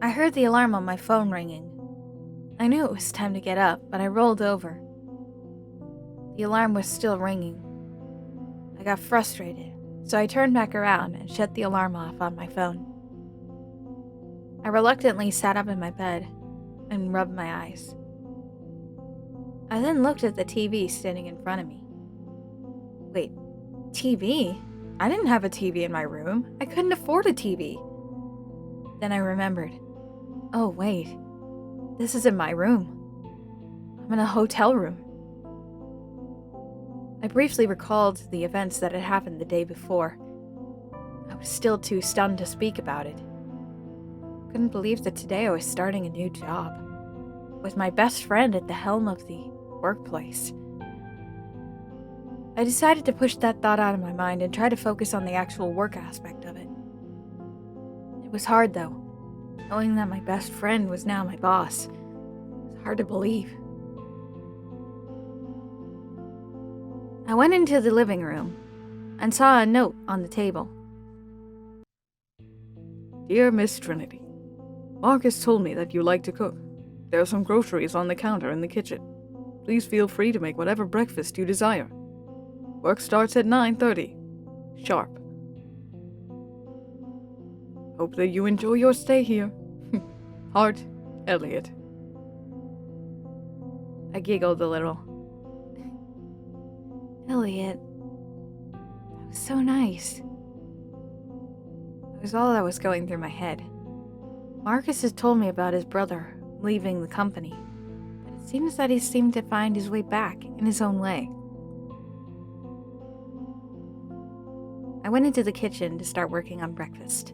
I heard the alarm on my phone ringing. I knew it was time to get up, but I rolled over. The alarm was still ringing. I got frustrated, so I turned back around and shut the alarm off on my phone. I reluctantly sat up in my bed and rubbed my eyes. I then looked at the TV standing in front of me. Wait, TV? I didn't have a TV in my room. I couldn't afford a TV. Then I remembered. Oh, wait. This isn't my room. I'm in a hotel room. I briefly recalled the events that had happened the day before. I was still too stunned to speak about it. Couldn't believe that today I was starting a new job, with my best friend at the helm of the workplace. I decided to push that thought out of my mind and try to focus on the actual work aspect of it. It was hard, though, knowing that my best friend was now my boss. It was hard to believe. I went into the living room and saw a note on the table. Dear Miss Trinity, Marcus told me that you like to cook. There are some groceries on the counter in the kitchen. Please feel free to make whatever breakfast you desire. Work starts at 9:30. Sharp. Hope that you enjoy your stay here. Heart, Elliot. I giggled a little. Elliot, that was so nice. That was all that was going through my head. Marcus has told me about his brother leaving the company, but it seems that he seemed to find his way back in his own way. I went into the kitchen to start working on breakfast.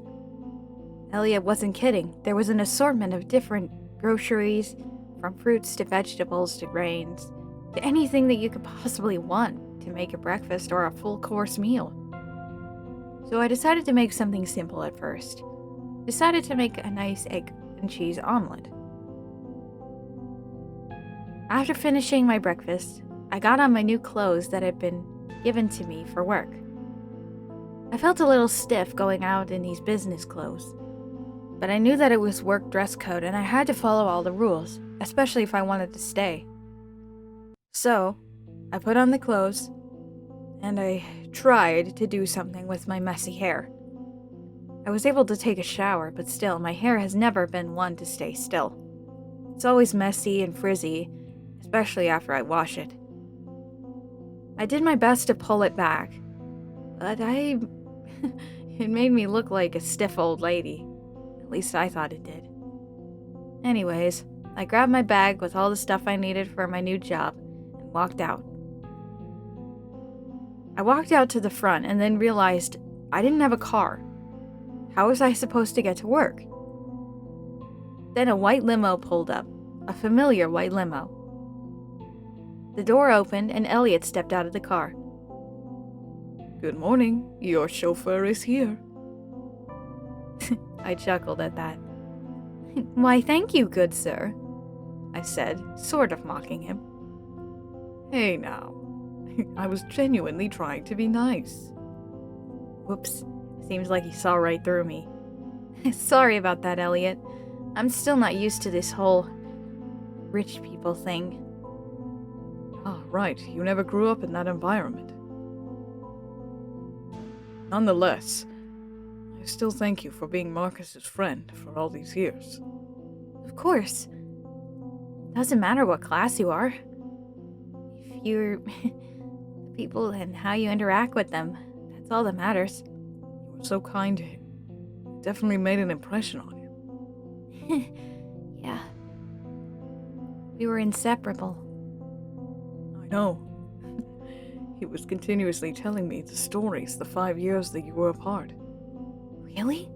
Elliot wasn't kidding. There was an assortment of different groceries, from fruits to vegetables to grains, to anything that you could possibly want to make a breakfast or a full-course meal. So I decided to make something simple at first. Decided to make a nice egg and cheese omelet. After finishing my breakfast, I got on my new clothes that had been given to me for work. I felt a little stiff going out in these business clothes, but I knew that it was work dress code and I had to follow all the rules, especially if I wanted to stay. So, I put on the clothes, and I tried to do something with my messy hair. I was able to take a shower, but still, my hair has never been one to stay still. It's always messy and frizzy, especially after I wash it. I did my best to pull it back, but it made me look like a stiff old lady. At least I thought it did. Anyways, I grabbed my bag with all the stuff I needed for my new job and walked out. I walked out to the front and then realized I didn't have a car. How was I supposed to get to work? Then a white limo pulled up, a familiar white limo. The door opened and Elliot stepped out of the car. Good morning, your chauffeur is here. I chuckled at that. Why, thank you, good sir, I said, sort of mocking him. Hey now, I was genuinely trying to be nice. Whoops, seems like he saw right through me. Sorry about that, Elliot. I'm still not used to this whole rich people thing. Ah, right, you never grew up in that environment. Nonetheless, I still thank you for being Marcus's friend for all these years. Of course. Doesn't matter what class you are. If you're the people and how you interact with them, that's all that matters. You were so kind to him. It definitely made an impression on him. Yeah. We were inseparable. I know. He was continuously telling me the stories the 5 years that you were apart. Really?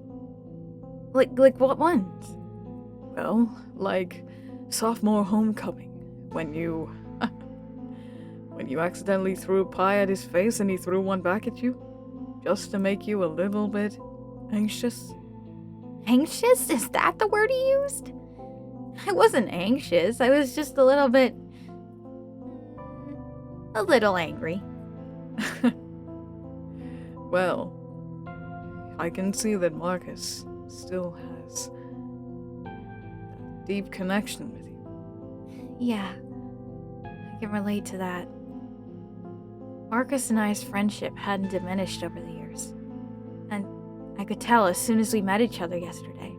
Like what ones? Well, like sophomore homecoming, when you accidentally threw a pie at his face and he threw one back at you, just to make you a little bit anxious. Anxious? Is that the word he used? I wasn't anxious, I was just a little angry. Well, I can see that Marcus still has deep connection with you. Yeah, I can relate to that. Marcus and I's friendship hadn't diminished over the years, and I could tell as soon as we met each other yesterday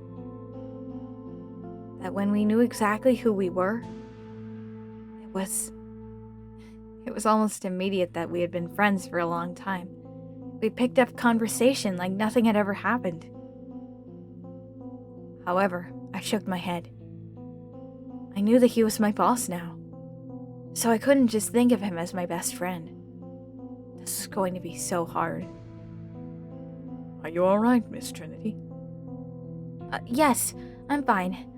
that when we knew exactly who we were, it was almost immediate that we had been friends for a long time. We picked up conversation like nothing had ever happened. However, I shook my head. I knew that he was my boss now, so I couldn't just think of him as my best friend. This is going to be so hard. Are you alright, Miss Trinity? Yes, I'm fine.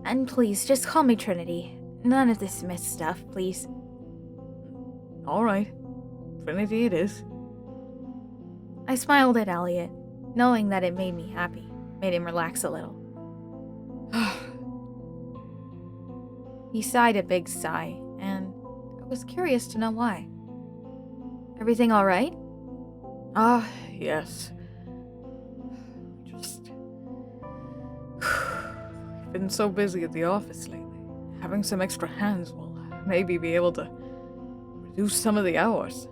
And please, just call me Trinity. None of this Miss stuff, please. Alright. Trinity it is. I smiled at Elliot, knowing that it made me happy, made him relax a little. He sighed a big sigh, and I was curious to know why. Everything all right? Yes. Just... I've been so busy at the office lately. Having some extra hands will maybe be able to reduce some of the hours.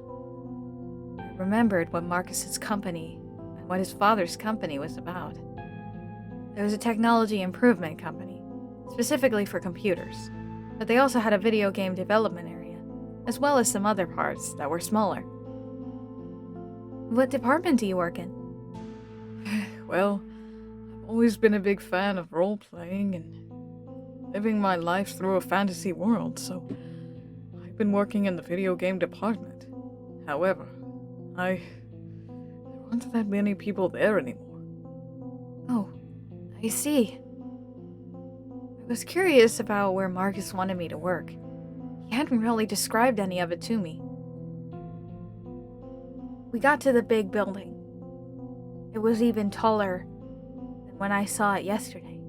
I remembered what Marcus's company and what his father's company was about. There was a technology improvement company, specifically for computers, but they also had a video game development area, as well as some other parts that were smaller. What department do you work in? Well, I've always been a big fan of role-playing and living my life through a fantasy world, so I've been working in the video game department. However, there aren't that many people there anymore. Oh, I see. I was curious about where Marcus wanted me to work. He hadn't really described any of it to me. We got to the big building. It was even taller than when I saw it yesterday.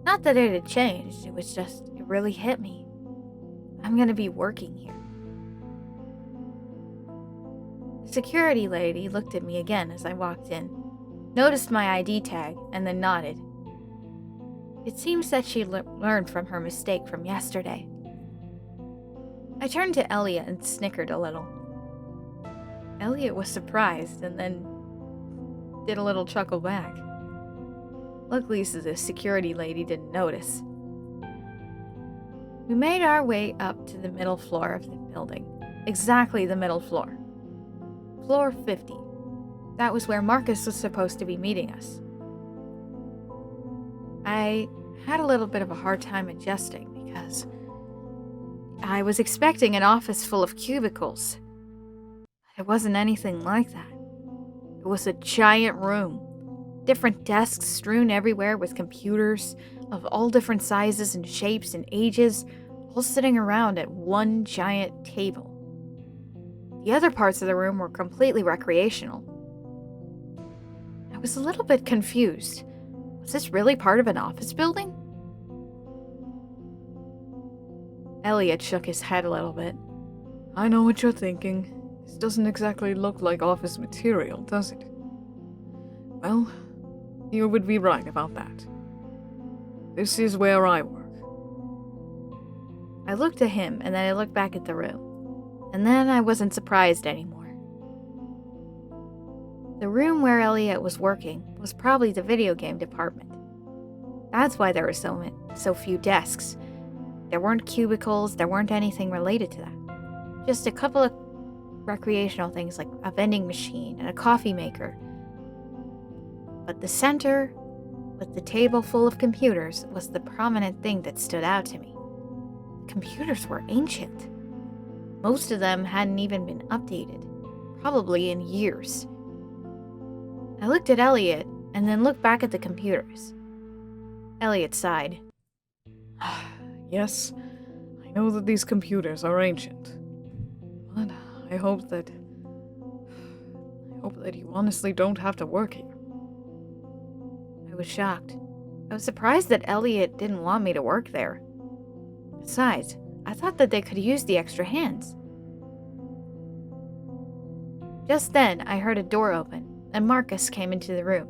Not that it had changed, it really hit me. I'm gonna be working here. The security lady looked at me again as I walked in, noticed my ID tag, and then nodded. It seems that she learned from her mistake from yesterday. I turned to Elliot and snickered a little. Elliot was surprised and then did a little chuckle back. Luckily, the security lady didn't notice. We made our way up to the middle floor of the building. Exactly the middle floor. Floor 50. That was where Marcus was supposed to be meeting us. I had a little bit of a hard time adjusting because I was expecting an office full of cubicles. It wasn't anything like that. It was a giant room. Different desks strewn everywhere with computers of all different sizes and shapes and ages, all sitting around at one giant table. The other parts of the room were completely recreational. I was a little bit confused. Was this really part of an office building? Elliot shook his head a little bit. I know what you're thinking. This doesn't exactly look like office material, does it? Well, you would be right about that. This is where I work. I looked at him, and then I looked back at the room. And then I wasn't surprised anymore. The room where Elliot was working was probably the video game department. That's why there were so few desks. There weren't cubicles, there weren't anything related to that. Just a couple of recreational things like a vending machine and a coffee maker. But the center, with the table full of computers, was the prominent thing that stood out to me. Computers were ancient. Most of them hadn't even been updated, probably in years. I looked at Elliot and then looked back at the computers. Elliot sighed. Yes, I know that these computers are ancient. But I hope that you honestly don't have to work here. I was shocked. I was surprised that Elliot didn't want me to work there. Besides, I thought that they could use the extra hands. Just then, I heard a door open, and Marcus came into the room.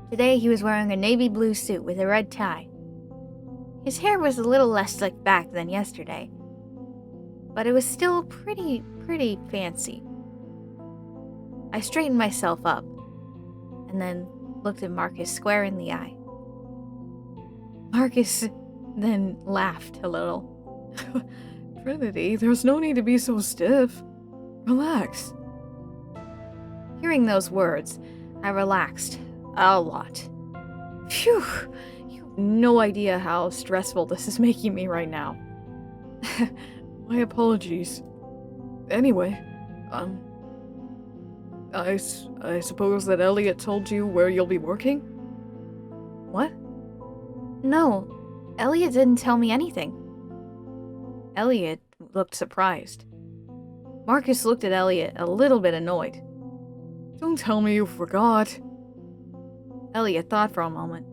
Today, he was wearing a navy blue suit with a red tie. His hair was a little less slicked back than yesterday, but it was still pretty fancy. I straightened myself up and then looked at Marcus square in the eye. Marcus then laughed a little. Trinity, there's no need to be so stiff. Relax. Hearing those words, I relaxed a lot. Phew, you have no idea how stressful this is making me right now. My apologies. Anyway, I suppose that Elliot told you where you'll be working? What? No, Elliot didn't tell me anything. Elliot looked surprised. Marcus looked at Elliot a little bit annoyed. Don't tell me you forgot. Elliot thought for a moment,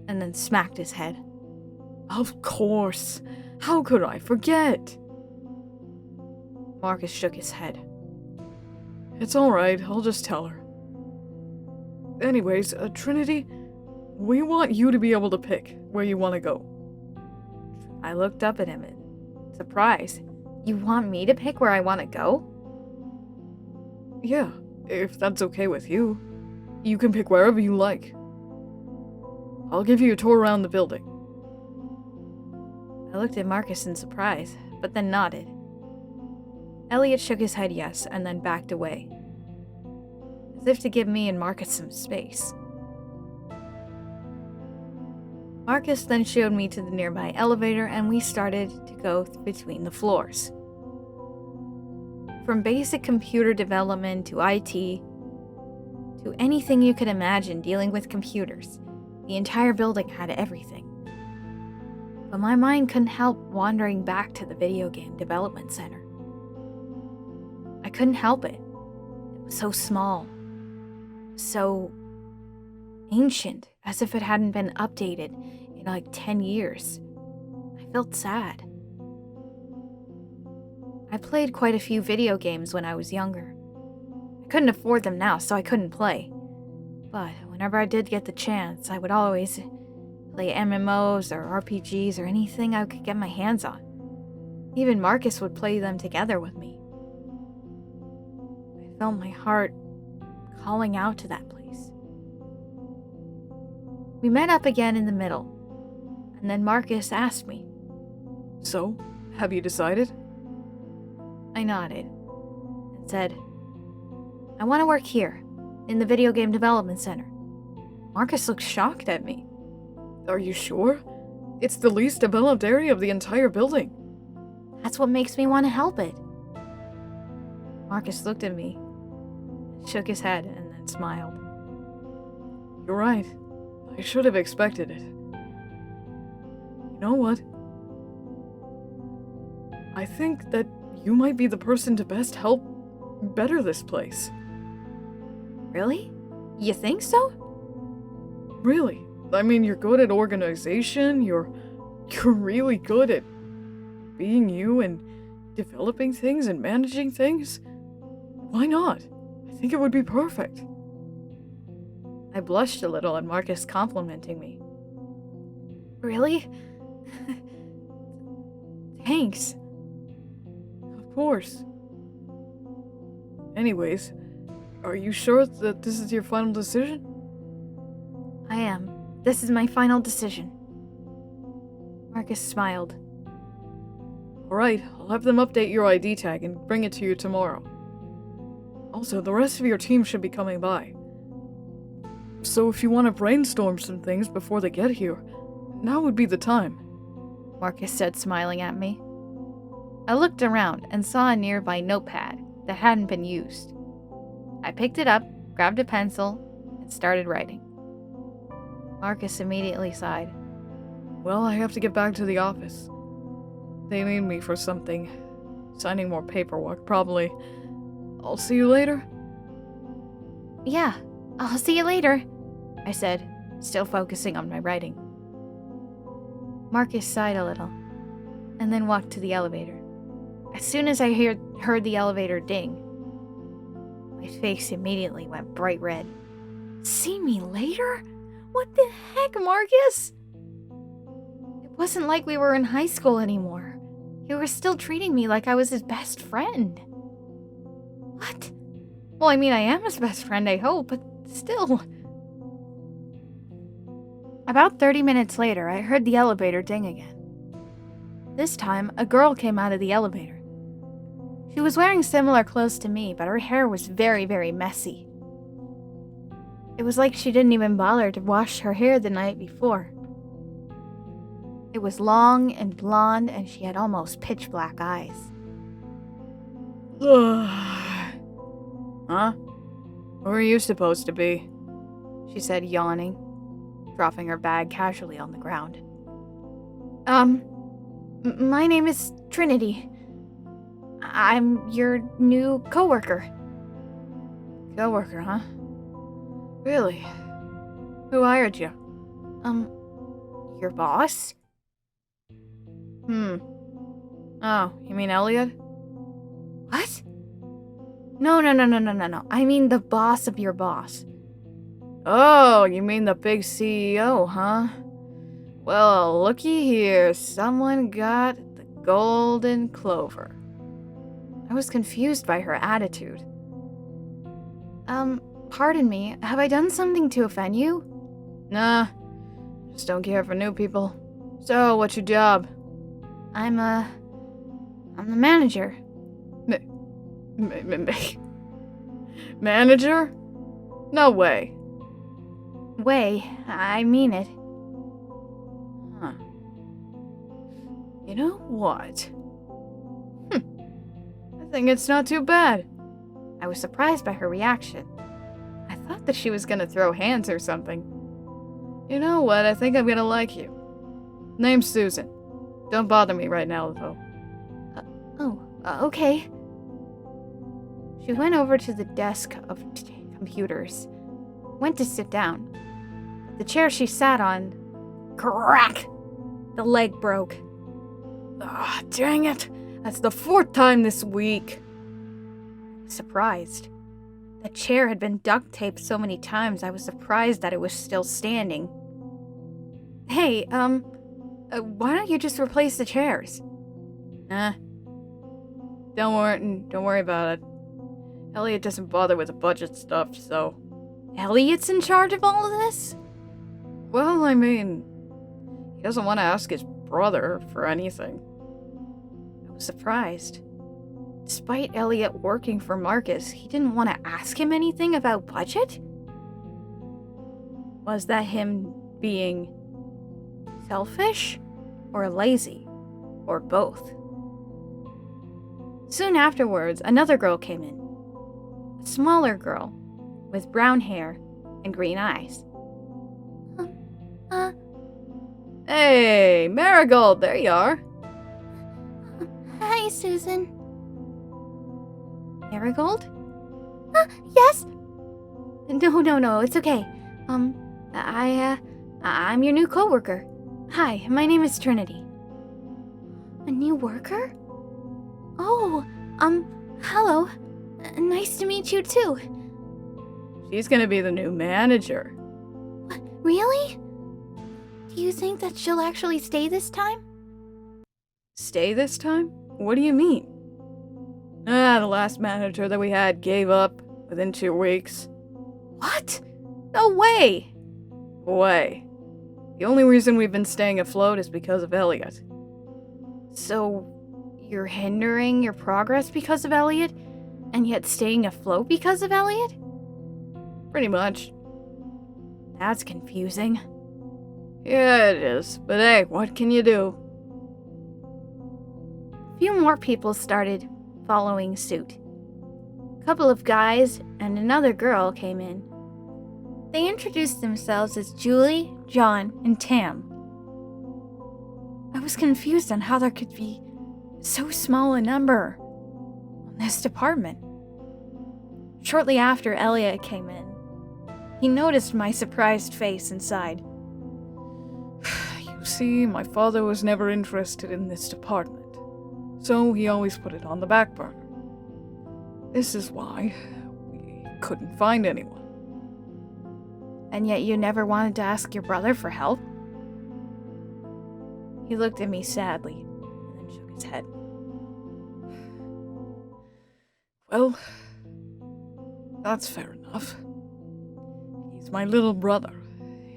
and then smacked his head. Of course. How could I forget? Marcus shook his head. It's alright, I'll just tell her. Anyways, Trinity, we want you to be able to pick where you want to go. I looked up at him in surprise. You want me to pick where I want to go? Yeah, if that's okay with you. You can pick wherever you like. I'll give you a tour around the building. I looked at Marcus in surprise, but then nodded. Elliot shook his head yes, and then backed away, as if to give me and Marcus some space. Marcus then showed me to the nearby elevator, and we started to go between the floors. From basic computer development to IT, to anything you could imagine dealing with computers, the entire building had everything. But my mind couldn't help wandering back to the video game development center. I couldn't help it. It was so small, so ancient, as if it hadn't been updated in like 10 years. I felt sad. I played quite a few video games when I was younger. I couldn't afford them now, so I couldn't play. But whenever I did get the chance, I would always play MMOs or RPGs or anything I could get my hands on. Even Marcus would play them together with me. I felt my heart calling out to that place. We met up again in the middle, and then Marcus asked me, So, have you decided? I nodded and said, I want to work here, in the video game development center. Marcus looked shocked at me. Are you sure? It's the least developed area of the entire building. That's what makes me want to help it. Marcus looked at me, shook his head, and then smiled. You're right. I should have expected it. You know what? I think that you might be the person to best help better this place. Really? You think so? Really. I mean, you're good at organization, you're really good at being you and developing things and managing things. Why not? I think it would be perfect. I blushed a little at Marcus complimenting me. Really? Thanks. Of course. Anyways, are you sure that this is your final decision? I am. This is my final decision. Marcus smiled. Alright, I'll have them update your ID tag and bring it to you tomorrow. Also, the rest of your team should be coming by. So if you want to brainstorm some things before they get here, now would be the time. Marcus said, smiling at me. I looked around and saw a nearby notepad that hadn't been used. I picked it up, grabbed a pencil, and started writing. Marcus immediately sighed. Well, I have to get back to the office. They need me for something. Signing more paperwork, probably. I'll see you later. Yeah, I'll see you later, I said, still focusing on my writing. Marcus sighed a little, and then walked to the elevator. As soon as I heard the elevator ding, my face immediately went bright red. See me later? What the heck, Marcus? It wasn't like we were in high school anymore. He was still treating me like I was his best friend. What? Well, I mean, I am his best friend, I hope, but still. About 30 minutes later, I heard the elevator ding again. This time, a girl came out of the elevator. She was wearing similar clothes to me, but her hair was very, very messy. It was like she didn't even bother to wash her hair the night before. It was long and blonde, and she had almost pitch black eyes. Huh? Who are you supposed to be? She said, yawning, dropping her bag casually on the ground. My name is Trinity. I'm your new coworker. Coworker, huh? Really? Who hired you? Your boss? Oh, you mean Elliot? What? No. I mean the boss of your boss. Oh, you mean the big CEO, huh? Well, looky here, someone got the golden clover. I was confused by her attitude. Pardon me, have I done something to offend you? Nah, just don't care for new people. So, what's your job? I'm the manager. Manager? No way. I mean it. Huh. You know what? I think it's not too bad. I was surprised by her reaction. I thought that she was gonna throw hands or something. You know what? I think I'm gonna like you. Name's Susan. Don't bother me right now, though. Okay. She went over to the desk of computers, went to sit down. The chair she sat on, crack! The leg broke. Ah, dang it! That's the 4th time this week. Surprised. The chair had been duct taped so many times, I was surprised that it was still standing. Hey, why don't you just replace the chairs? Nah. Don't worry about it. Elliot doesn't bother with the budget stuff, so... Elliot's in charge of all of this? Well, I mean... he doesn't want to ask his brother for anything. I was surprised. Despite Elliot working for Marcus, he didn't want to ask him anything about budget? Was that him being selfish or lazy or both? Soon afterwards, another girl came in. A smaller girl with brown hair and green eyes. Hey, Marigold, there you are. Hi, Susan. Marigold? Yes? No, it's okay. I'm your new coworker. Hi, my name is Trinity. A new worker? Oh, hello. Nice to meet you too. She's gonna be the new manager. What, really? Do you think that she'll actually stay this time? Stay this time? What do you mean? The last manager that we had gave up within 2 weeks. What? No way! The only reason we've been staying afloat is because of Elliot. So, you're hindering your progress because of Elliot, and yet staying afloat because of Elliot? Pretty much. That's confusing. Yeah, it is. But hey, what can you do? A few more people started following suit. A couple of guys and another girl came in. They introduced themselves as Julie, John, and Tam. I was confused on how there could be so small a number in this department. Shortly after Elliot came in, he noticed my surprised face and sighed. You see, my father was never interested in this department, so he always put it on the back burner. This is why we couldn't find anyone. And yet you never wanted to ask your brother for help? He looked at me sadly and then shook his head. Well, that's fair enough. He's my little brother.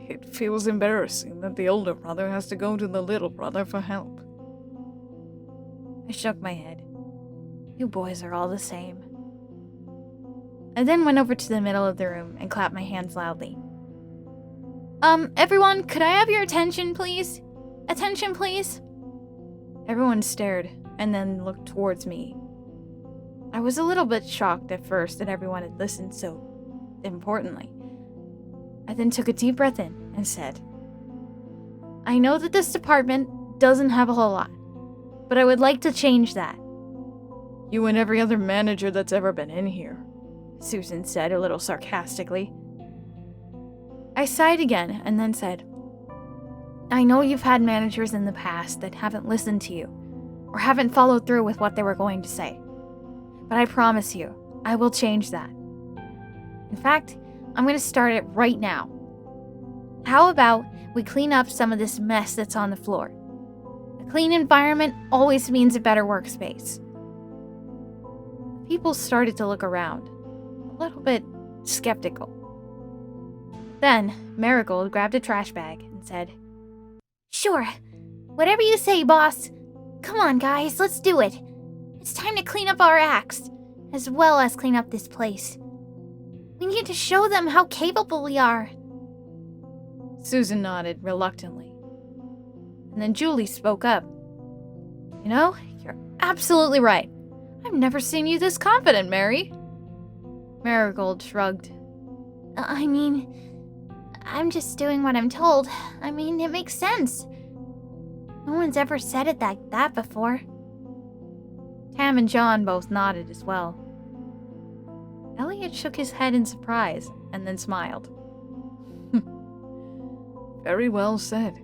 It feels embarrassing that the older brother has to go to the little brother for help. I shook my head. You boys are all the same. I then went over to the middle of the room and clapped my hands loudly. Everyone, could I have your attention, please? Attention, please? Everyone stared and then looked towards me. I was a little bit shocked at first that everyone had listened so importantly. I then took a deep breath in and said, I know that this department doesn't have a whole lot, but I would like to change that. You and every other manager that's ever been in here, Susan said a little sarcastically. I sighed again and then said, I know you've had managers in the past that haven't listened to you or haven't followed through with what they were going to say. But I promise you, I will change that. In fact, I'm going to start it right now. How about we clean up some of this mess that's on the floor? A clean environment always means a better workspace. People started to look around, a little bit skeptical. Then, Marigold grabbed a trash bag and said, Sure, whatever you say, boss. Come on, guys, let's do it. It's time to clean up our acts, as well as clean up this place. We need to show them how capable we are. Susan nodded reluctantly. And then Julie spoke up. You know, you're absolutely right. I've never seen you this confident, Mary. Marigold shrugged. I mean, I'm just doing what I'm told. I mean, it makes sense. No one's ever said it like that before. Tam and John both nodded as well. Elliot shook his head in surprise and then smiled. Very well said.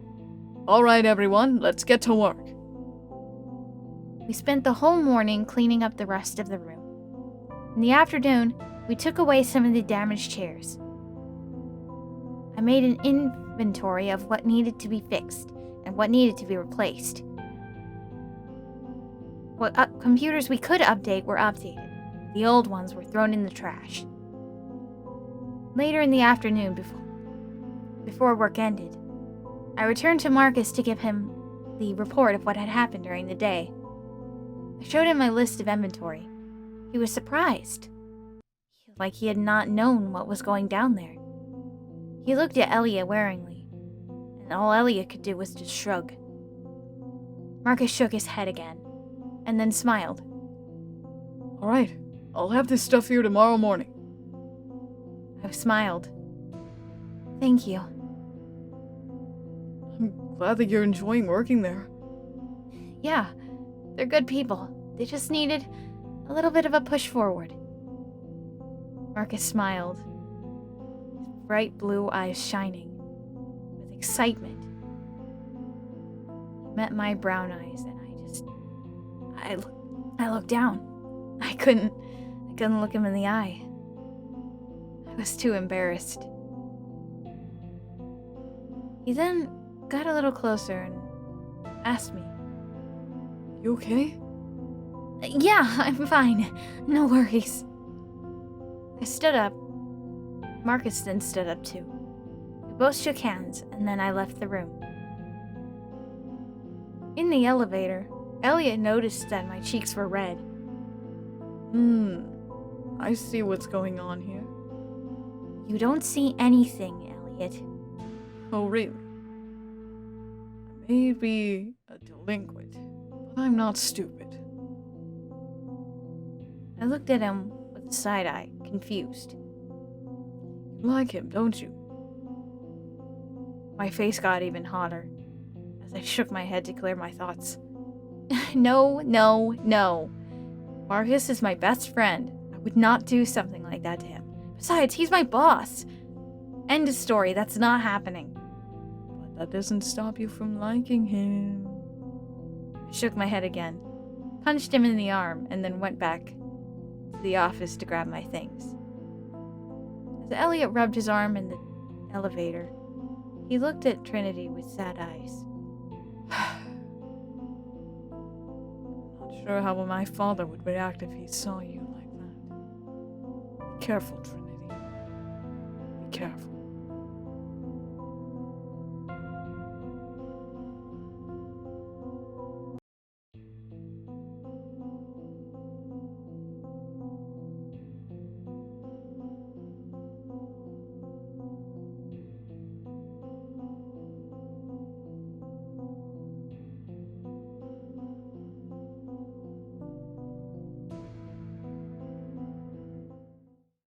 All right, everyone, let's get to work. We spent the whole morning cleaning up the rest of the room. In the afternoon, we took away some of the damaged chairs. I made an inventory of what needed to be fixed and what needed to be replaced. What computers we could update were updated. The old ones were thrown in the trash. Later in the afternoon, before work ended, I returned to Marcus to give him the report of what had happened during the day. I showed him my list of inventory. He was surprised, like he had not known what was going down there. He looked at Elliot waringly, and all Elliot could do was just shrug. Marcus shook his head again, and then smiled. All right, I'll have this stuff here tomorrow morning. I smiled. Thank you. I'm glad that you're enjoying working there. Yeah, they're good people. They just needed a little bit of a push forward. Marcus smiled, his bright blue eyes shining with excitement. He met my brown eyes, and I looked down. I couldn't look him in the eye. I was too embarrassed. He then got a little closer and asked me, You okay? Yeah, I'm fine. No worries. I stood up. Marcus then stood up too. We both shook hands, and then I left the room. In the elevator, Elliot noticed that my cheeks were red. I see what's going on here. You don't see anything, Elliot. Oh, really? I may be a delinquent, but I'm not stupid. I looked at him with a side eye, confused. You like him, don't you? My face got even hotter as I shook my head to clear my thoughts. No. Marcus is my best friend. I would not do something like that to him. Besides, he's my boss. End of story. That's not happening. But that doesn't stop you from liking him. I shook my head again, punched him in the arm, and then went back to the office to grab my things. As Elliot rubbed his arm in the elevator, he looked at Trinity with sad eyes. sure how my father would react if he saw you like that. Be careful, Trinity. Be careful.